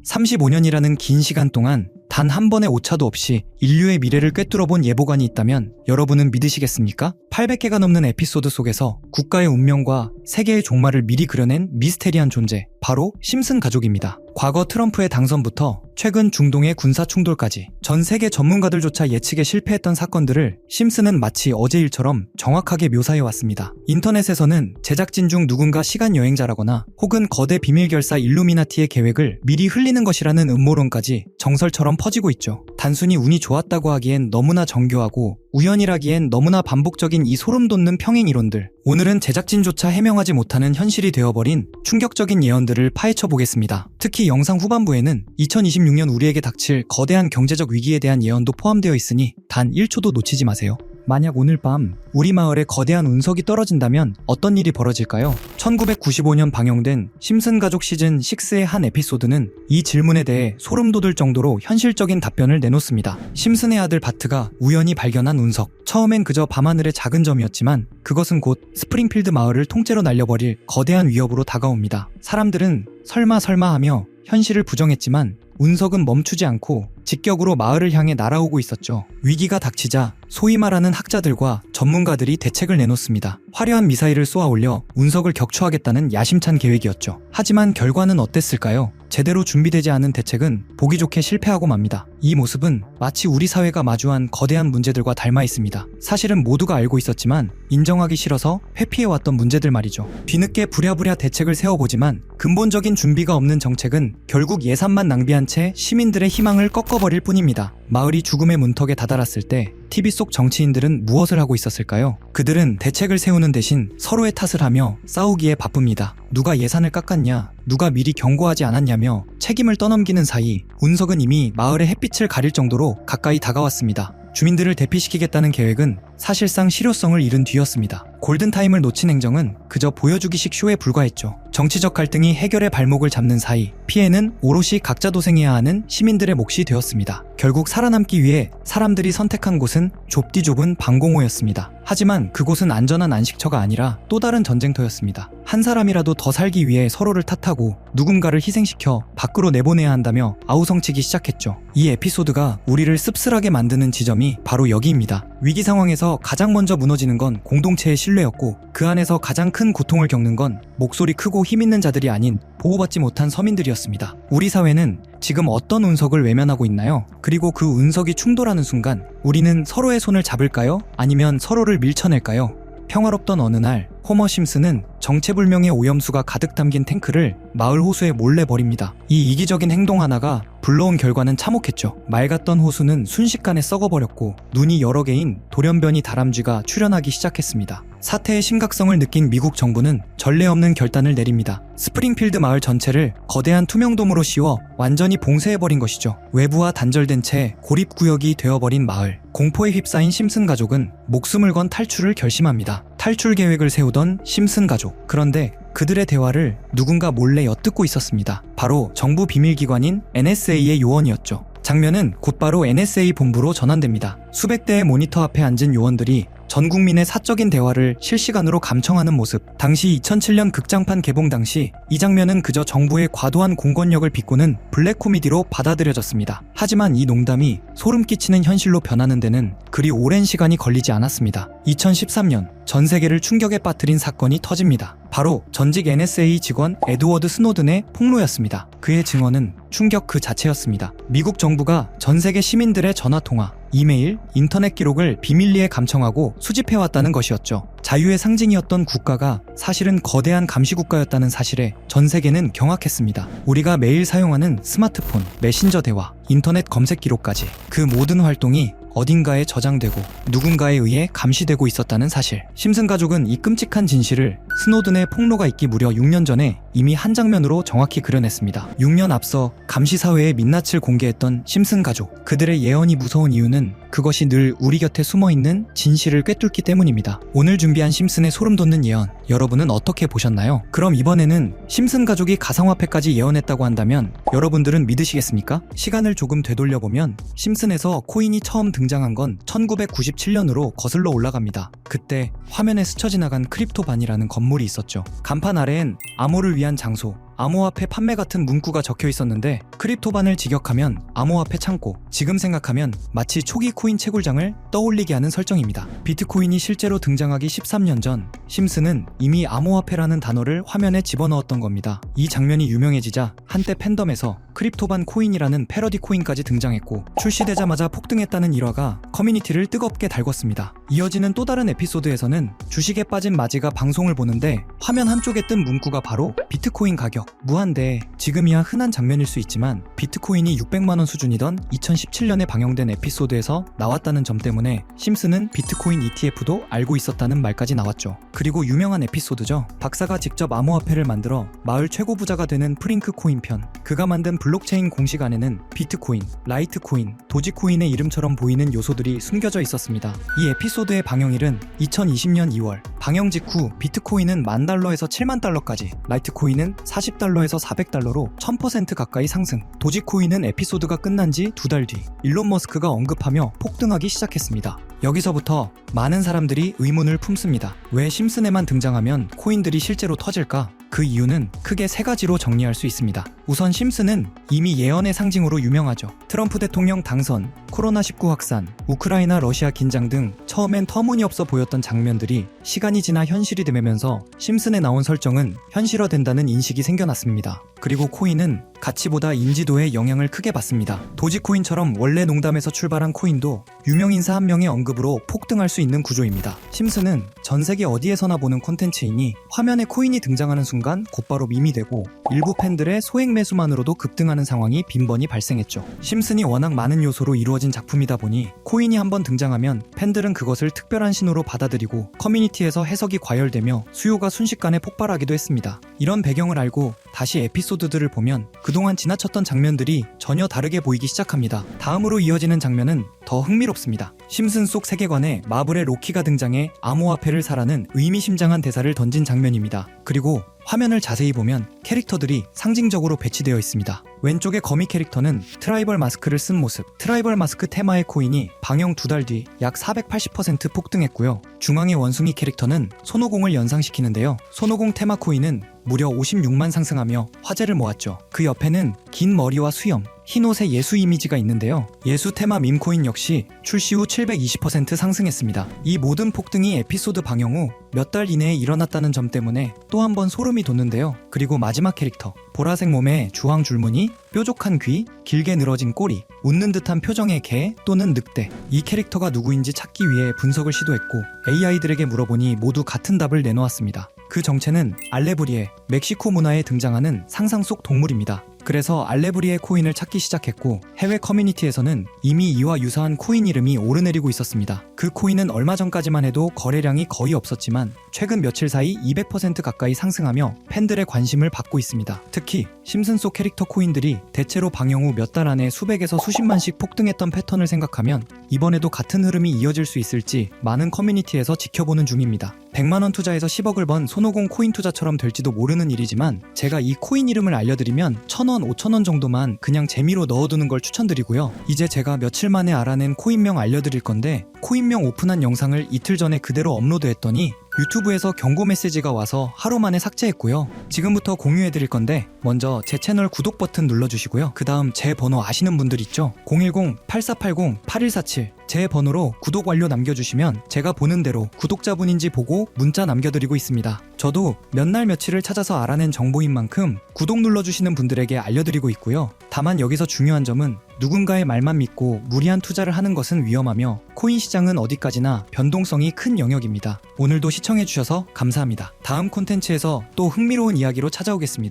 35년이라는 긴 시간 동안 단 한 번의 오차도 없이 인류의 미래를 꿰뚫어본 예보관이 있다면 여러분은 믿으시겠습니까? 800개가 넘는 에피소드 속에서 국가의 운명과 세계의 종말을 미리 그려낸 미스테리한 존재, 바로 심슨 가족입니다. 과거 트럼프의 당선부터 최근 중동의 군사 충돌까지 전 세계 전문가들조차 예측에 실패했던 사건들을 심슨은 마치 어제 일처럼 정확하게 묘사해왔습니다. 인터넷에서는 제작진 중 누군가 시간여행자라거나 혹은 거대 비밀결사 일루미나티의 계획을 미리 흘리는 것이라는 음모론까지 정설처럼 퍼지고 있죠. 단순히 운이 좋았다고 하기엔 너무나 정교하고 우연이라기엔 너무나 반복적인 이 소름돋는 평행 이론들. 오늘은 제작진조차 해명하지 못하는 현실이 되어버린 충격적인 예언들을 파헤쳐 보겠습니다. 특히 영상 후반부에는 2026년 우리에게 닥칠 거대한 경제적 위기에 대한 예언도 포함되어 있으니 단 1초도 놓치지 마세요. 만약 오늘 밤 우리 마을에 거대한 운석이 떨어진다면 어떤 일이 벌어질까요? 1995년 방영된 심슨 가족 시즌 6의 한 에피소드는 이 질문에 대해 소름 돋을 정도로 현실적인 답변을 내놓습니다. 심슨의 아들 바트가 우연히 발견한 운석. 처음엔 그저 밤하늘의 작은 점이었지만 그것은 곧 스프링필드 마을을 통째로 날려버릴 거대한 위협으로 다가옵니다. 사람들은 설마 하며 현실을 부정했지만 운석은 멈추지 않고 직격으로 마을을 향해 날아오고 있었죠. 위기가 닥치자 소위 말하는 학자들과 전문가들이 대책을 내놓습니다. 화려한 미사일을 쏘아 올려 운석을 격추하겠다는 야심찬 계획이었죠. 하지만 결과는 어땠을까요? 제대로 준비되지 않은 대책은 보기 좋게 실패하고 맙니다. 이 모습은 마치 우리 사회가 마주한 거대한 문제들과 닮아 있습니다. 사실은 모두가 알고 있었지만 인정하기 싫어서 회피해왔던 문제들 말이죠. 뒤늦게 부랴부랴 대책을 세워보지만 근본적인 준비가 없는 정책은 결국 예산만 낭비한 채 시민들의 희망을 꺾어버릴 뿐입니다. 마을이 죽음의 문턱에 다다랐을 때 TV 속 정치인들은 무엇을 하고 있었을까요? 그들은 대책을 세우는 대신 서로의 탓을 하며 싸우기에 바쁩니다. 누가 예산을 깎았냐, 누가 미리 경고하지 않았냐며 책임을 떠넘기는 사이 운석은 이미 마을의 햇빛을 가릴 정도로 가까이 다가왔습니다. 주민들을 대피시키겠다는 계획은 사실상 실효성을 잃은 뒤였습니다. 골든타임을 놓친 행정은 그저 보여주기식 쇼에 불과했죠. 정치적 갈등이 해결의 발목을 잡는 사이 피해는 오롯이 각자 도생해야 하는 시민들의 몫이 되었습니다. 결국 살아남기 위해 사람들이 선택한 곳은 좁디 좁은 방공호였습니다. 하지만 그곳은 안전한 안식처가 아니라 또 다른 전쟁터였습니다. 한 사람이라도 더 살기 위해 서로를 탓하고 누군가를 희생시켜 밖으로 내보내야 한다며 아우성치기 시작했죠. 이 에피소드가 우리를 씁쓸하게 만드는 지점이 바로 여기입니다. 위기 상황에서 가장 먼저 무너지는 건 공동체의 신뢰였고 그 안에서 가장 큰 고통을 겪는 건 목소리 크고 힘있는 자들이 아닌 보호받지 못한 서민들이었습니다. 우리 사회는 지금 어떤 운석을 외면하고 있나요? 그리고 그 운석이 충돌하는 순간 우리는 서로의 손을 잡을까요? 아니면 서로를 밀쳐낼까요? 평화롭던 어느 날 호머 심슨은 정체불명의 오염수가 가득 담긴 탱크를 마을 호수에 몰래 버립니다. 이 이기적인 행동 하나가 불러온 결과는 참혹했죠. 맑았던 호수는 순식간에 썩어버렸고 눈이 여러 개인 돌연변이 다람쥐가 출현하기 시작했습니다. 사태의 심각성을 느낀 미국 정부는 전례 없는 결단을 내립니다. 스프링필드 마을 전체를 거대한 투명돔으로 씌워 완전히 봉쇄해버린 것이죠. 외부와 단절된 채 고립구역이 되어버린 마을. 공포에 휩싸인 심슨 가족은 목숨을 건 탈출을 결심합니다. 탈출 계획을 세우던 심슨 가족. 그런데 그들의 대화를 누군가 몰래 엿듣고 있었습니다. 바로 정부 비밀기관인 NSA의 요원이었죠. 장면은 곧바로 NSA 본부로 전환됩니다. 수백 대의 모니터 앞에 앉은 요원들이 전 국민의 사적인 대화를 실시간으로 감청하는 모습. 당시 2007년 극장판 개봉 당시 이 장면은 그저 정부의 과도한 공권력을 비꼬는 블랙 코미디로 받아들여졌습니다. 하지만 이 농담이 소름 끼치는 현실로 변하는 데는 그리 오랜 시간이 걸리지 않았습니다. 2013년 전 세계를 충격에 빠뜨린 사건이 터집니다. 바로 전직 NSA 직원 에드워드 스노든의 폭로였습니다. 그의 증언은 충격 그 자체였습니다. 미국 정부가 전 세계 시민들의 전화통화, 이메일, 인터넷 기록을 비밀리에 감청하고 수집해왔다는 것이었죠. 자유의 상징이었던 국가가 사실은 거대한 감시국가였다는 사실에 전 세계는 경악했습니다. 우리가 매일 사용하는 스마트폰, 메신저 대화, 인터넷 검색 기록까지 그 모든 활동이 어딘가에 저장되고 누군가에 의해 감시되고 있었다는 사실. 심슨 가족은 이 끔찍한 진실을 스노든의 폭로가 있기 무려 6년 전에 이미 한 장면으로 정확히 그려냈습니다. 6년 앞서 감시사회의 민낯을 공개했던 심슨 가족. 그들의 예언이 무서운 이유는 그것이 늘 우리 곁에 숨어있는 진실을 꿰뚫기 때문입니다. 오늘 준비한 심슨의 소름돋는 예언, 여러분은 어떻게 보셨나요? 그럼 이번에는 심슨 가족이 가상화폐까지 예언했다고 한다면 여러분들은 믿으시겠습니까? 시간을 조금 되돌려보면 심슨에서 코인이 처음 등장한 건 1997년으로 거슬러 올라갑니다. 그때 화면에 스쳐 지나간 크립토반이라는 건물이 있었죠. 간판 아래엔 암호를 위한 장소, 암호화폐 판매 같은 문구가 적혀 있었는데 크립토반을 직역하면 암호화폐 창고, 지금 생각하면 마치 초기 코인 채굴장을 떠올리게 하는 설정입니다. 비트코인이 실제로 등장하기 13년 전 심슨은 이미 암호화폐라는 단어를 화면에 집어넣었던 겁니다. 이 장면이 유명해지자 한때 팬덤에서 크립토반 코인이라는 패러디 코인까지 등장했고 출시되자마자 폭등했다는 일화가 커뮤니티를 뜨겁게 달궜습니다. 이어지는 또 다른 에피소드에서는 주식에 빠진 마지가 방송을 보는데 화면 한쪽에 뜬 문구가 바로 비트코인 가격 무한대. 지금이야 흔한 장면일 수 있지만 비트코인이 600만원 수준이던 2017년에 방영된 에피소드에서 나왔다는 점 때문에 심슨은 비트코인 ETF도 알고 있었다는 말까지 나왔죠. 그리고 유명한 에피소드죠. 박사가 직접 암호화폐를 만들어 마을 최고 부자가 되는 프링크 코인 편. 그가 만든 블록체인 공식 안에는 비트코인, 라이트코인, 도지코인의 이름처럼 보이는 요소들이 숨겨져 있었습니다. 이 에피소드의 방영일은 2020년 2월. 방영 직후 비트코인은 $10,000에서 $70,000까지, 라이트코인은 $40에서 $400로 1000% 가까이 상승. 도지코인은 에피소드가 끝난 지 2달 뒤 일론 머스크가 언급하며 폭등하기 시작했습니다. 여기서부터 많은 사람들이 의문을 품습니다. 왜 심슨에만 등장하면 코인들이 실제로 터질까? 그 이유는 크게 3가지로 정리할 수 있습니다. 우선 심슨은 이미 예언의 상징으로 유명하죠. 트럼프 대통령 당선, 코로나19 확산, 우크라이나 러시아 긴장 등 처음엔 터무니없어 보였던 장면들이 시간이 지나 현실이 되면서 심슨에 나온 설정은 현실화된다는 인식이 생겨났습니다. 그리고 코인은 가치보다 인지도에 영향을 크게 받습니다. 도지코인처럼 원래 농담에서 출발한 코인도 유명인사 한 명의 언급으로 폭등할 수 있는 구조입니다. 심슨은 전 세계 어디에서나 보는 콘텐츠이니 화면에 코인이 등장하는 순간 곧바로 밈이 되고 일부 팬들의 소액 매수만으로도 급등하는 상황이 빈번히 발생했죠. 심슨이 워낙 많은 요소로 이루어진 작품이다 보니 코인이 한번 등장하면 팬들은 그것을 특별한 신호로 받아들이고 커뮤니티에서 해석이 과열되며 수요가 순식간에 폭발하기도 했습니다. 이런 배경을 알고 다시 에피소드들을 보면 그동안 지나쳤던 장면들이 전혀 다르게 보이기 시작합니다. 다음으로 이어지는 장면은 더 흥미롭습니다. 심슨 속 세계관에 마블의 로키가 등장해 암호화폐를 사라는 의미심장한 대사를 던진 장면입니다. 그리고 화면을 자세히 보면 캐릭터들이 상징적으로 배치되어 있습니다. 왼쪽의 거미 캐릭터는 트라이벌 마스크를 쓴 모습. 트라이벌 마스크 테마의 코인이 방영 2달 뒤 약 480% 폭등했고요. 중앙의 원숭이 캐릭터는 손오공을 연상시키는데요. 손오공 테마 코인은 무려 56만 상승하며 화제를 모았죠. 그 옆에는 긴 머리와 수염, 흰 옷의 예수 이미지가 있는데요. 예수 테마 밈코인 역시 출시 후 720% 상승했습니다. 이 모든 폭등이 에피소드 방영 후 몇 달 이내에 일어났다는 점 때문에 또 한 번 소름이 돋는데요. 그리고 마지막 캐릭터, 보라색 몸에 주황 줄무늬, 뾰족한 귀, 길게 늘어진 꼬리, 웃는 듯한 표정의 개 또는 늑대. 이 캐릭터가 누구인지 찾기 위해 분석을 시도했고 AI들에게 물어보니 모두 같은 답을 내놓았습니다. 그 정체는 알레브리에, 멕시코 문화에 등장하는 상상 속 동물입니다. 그래서 알레브리에 코인을 찾기 시작했고 해외 커뮤니티에서는 이미 이와 유사한 코인 이름이 오르내리고 있었습니다. 그 코인은 얼마 전까지만 해도 거래량이 거의 없었지만 최근 며칠 사이 200% 가까이 상승하며 팬들의 관심을 받고 있습니다. 특히 심슨 속 캐릭터 코인들이 대체로 방영 후 몇 달 안에 수백에서 수십만씩 폭등했던 패턴을 생각하면 이번에도 같은 흐름이 이어질 수 있을지 많은 커뮤니티에서 지켜보는 중입니다. 100만원 투자해서 10억을 번 손오공 코인 투자처럼 될지도 모르는 일이지만 제가 이 코인 이름을 알려드리면 1,000원, 5,000원 정도만 그냥 재미로 넣어두는 걸 추천드리고요. 이제 제가 며칠 만에 알아낸 코인명 알려드릴 건데 코인명 오픈한 영상을 이틀 전에 그대로 업로드했더니 유튜브에서 경고 메시지가 와서 하루 만에 삭제했고요. 지금부터 공유해드릴 건데 먼저 제 채널 구독 버튼 눌러주시고요. 그 다음 제 번호 아시는 분들 있죠? 010-8480-8147 제 번호로 구독 완료 남겨주시면 제가 보는 대로 구독자분인지 보고 문자 남겨드리고 있습니다. 저도 몇 날 며칠을 찾아서 알아낸 정보인 만큼 구독 눌러주시는 분들에게 알려드리고 있고요. 다만 여기서 중요한 점은 누군가의 말만 믿고 무리한 투자를 하는 것은 위험하며 코인 시장은 어디까지나 변동성이 큰 영역입니다. 오늘도 시청해주셔서 감사합니다. 다음 콘텐츠에서 또 흥미로운 이야기로 찾아오겠습니다.